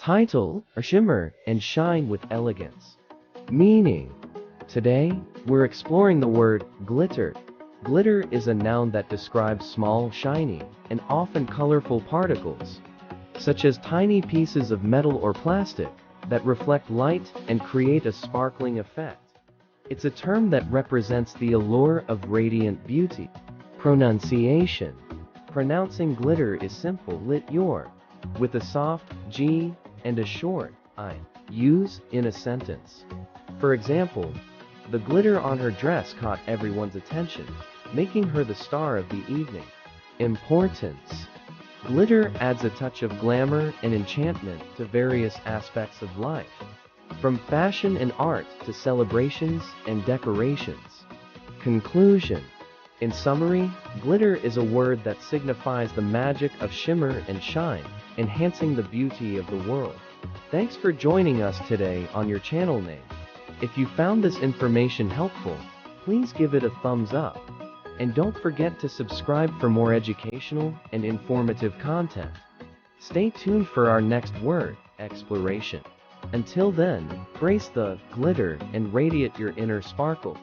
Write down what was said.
Title, or shimmer and shine with elegance. Meaning. Today, we're exploring the word glitter. Glitter is a noun that describes small, shiny, and often colorful particles, such as tiny pieces of metal or plastic, that reflect light and create a sparkling effect. It's a term that represents the allure of radiant beauty. Pronunciation. Pronouncing glitter is simple lit-your, with a soft G and a short I. Use in a sentence. For example, the glitter on her dress caught everyone's attention, making her the star of the evening. Importance. Glitter adds a touch of glamour and enchantment to various aspects of life, from fashion and art to celebrations and decorations. Conclusion. In summary, glitter is a word that signifies the magic of shimmer and shine, enhancing the beauty of the world. Thanks for joining us today on your channel name. If you found this information helpful, please give it a thumbs up. And don't forget to subscribe for more educational and informative content. Stay tuned for our next word exploration. Until then, embrace the glitter and radiate your inner sparkle.